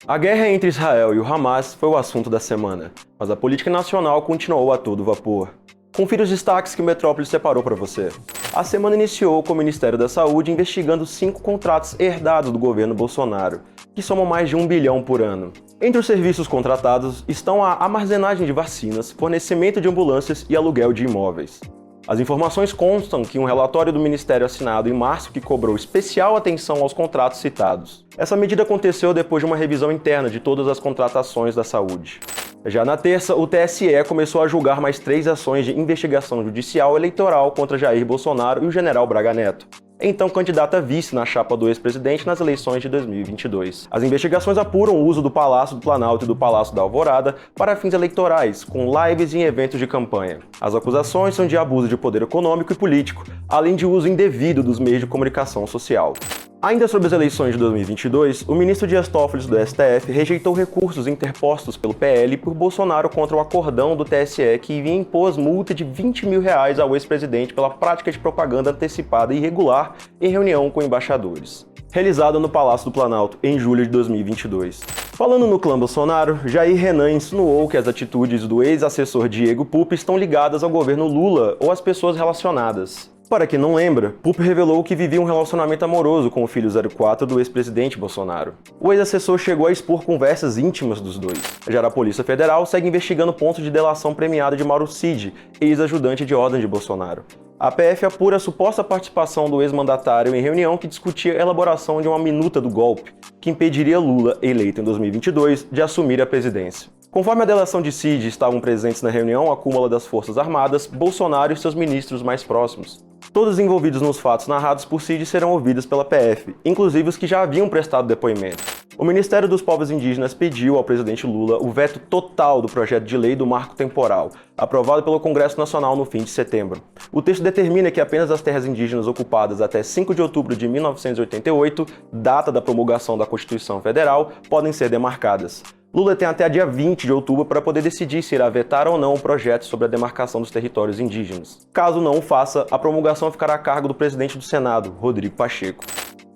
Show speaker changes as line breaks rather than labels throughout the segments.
A guerra entre Israel e o Hamas foi o assunto da semana, mas a política nacional continuou a todo vapor. Confira os destaques que o Metrópole separou para você. A semana iniciou com o Ministério da Saúde investigando 5 contratos herdados do governo Bolsonaro, que somam mais de 1 bilhão por ano. Entre os serviços contratados estão a armazenagem de vacinas, fornecimento de ambulâncias e aluguel de imóveis. As informações constam que um relatório do Ministério assinado em março que cobrou especial atenção aos contratos citados. Essa medida aconteceu depois de uma revisão interna de todas as contratações da saúde. Já na terça, o TSE começou a julgar mais 3 ações de investigação judicial eleitoral contra Jair Bolsonaro e o general Braga Neto, então candidato a vice na chapa do ex-presidente nas eleições de 2022. As investigações apuram o uso do Palácio do Planalto e do Palácio da Alvorada para fins eleitorais, com lives e eventos de campanha. As acusações são de abuso de poder econômico e político, além de uso indevido dos meios de comunicação social. Ainda sobre as eleições de 2022, o ministro Dias Toffoli do STF rejeitou recursos interpostos pelo PL por Bolsonaro contra o acordão do TSE que impôs multa de R$20 mil ao ex-presidente pela prática de propaganda antecipada e irregular em reunião com embaixadores, realizada no Palácio do Planalto em julho de 2022. Falando no clã Bolsonaro, Jair Renan insinuou que as atitudes do ex-assessor Diego Pupi estão ligadas ao governo Lula ou às pessoas relacionadas. Para quem não lembra, Pupi revelou que vivia um relacionamento amoroso com o filho 04 do ex-presidente Bolsonaro. O ex-assessor chegou a expor conversas íntimas dos dois. Já a Polícia Federal segue investigando pontos de delação premiada de Mauro Cid, ex-ajudante de ordem de Bolsonaro. A PF apura a suposta participação do ex-mandatário em reunião que discutia a elaboração de uma minuta do golpe, que impediria Lula, eleito em 2022, de assumir a presidência. Conforme a delação de Cid, estavam presentes na reunião a cúpula das Forças Armadas, Bolsonaro e seus ministros mais próximos. Todos envolvidos nos fatos narrados por Cid serão ouvidos pela PF, inclusive os que já haviam prestado depoimento. O Ministério dos Povos Indígenas pediu ao presidente Lula o veto total do projeto de lei do Marco Temporal, aprovado pelo Congresso Nacional no fim de setembro. O texto determina que apenas as terras indígenas ocupadas até 5 de outubro de 1988, data da promulgação da Constituição Federal, podem ser demarcadas. Lula tem até dia 20 de outubro para poder decidir se irá vetar ou não o projeto sobre a demarcação dos territórios indígenas. Caso não o faça, a promulgação ficará a cargo do presidente do Senado, Rodrigo Pacheco.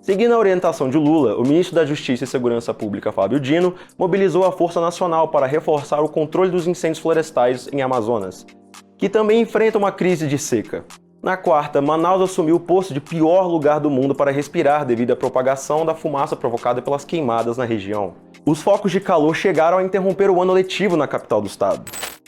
Seguindo a orientação de Lula, o ministro da Justiça e Segurança Pública, Flávio Dino, mobilizou a Força Nacional para reforçar o controle dos incêndios florestais em Amazonas, que também enfrenta uma crise de seca. Na quarta, Manaus assumiu o posto de pior lugar do mundo para respirar devido à propagação da fumaça provocada pelas queimadas na região. Os focos de calor chegaram a interromper o ano letivo na capital do estado.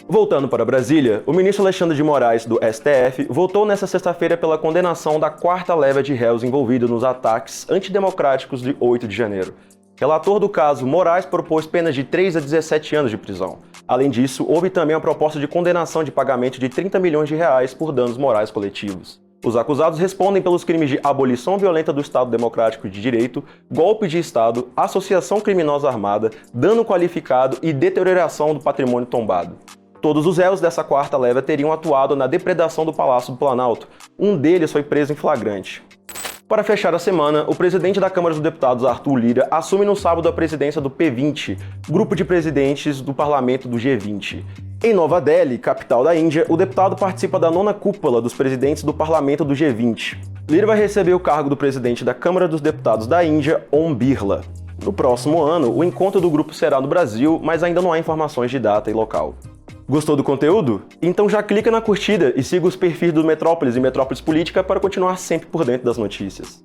Voltando para Brasília, o ministro Alexandre de Moraes, do STF, votou nesta sexta-feira pela condenação da 4ª leva de réus envolvidos nos ataques antidemocráticos de 8 de janeiro. Relator do caso, Moraes propôs penas de 3 a 17 anos de prisão. Além disso, houve também a proposta de condenação de pagamento de R$30 milhões por danos morais coletivos. Os acusados respondem pelos crimes de abolição violenta do Estado Democrático de Direito, golpe de Estado, associação criminosa armada, dano qualificado e deterioração do patrimônio tombado. Todos os réus dessa 4ª leva teriam atuado na depredação do Palácio do Planalto. Um deles foi preso em flagrante. Para fechar a semana, o presidente da Câmara dos Deputados, Arthur Lira, assume no sábado a presidência do P20, grupo de presidentes do parlamento do G20. Em Nova Delhi, capital da Índia, o deputado participa da 9ª cúpula dos presidentes do parlamento do G20. Lira vai receber o cargo do presidente da Câmara dos Deputados da Índia, Om Birla. No próximo ano, o encontro do grupo será no Brasil, mas ainda não há informações de data e local. Gostou do conteúdo? Então já clica na curtida e siga os perfis do Metrópolis e Metrópolis Política para continuar sempre por dentro das notícias.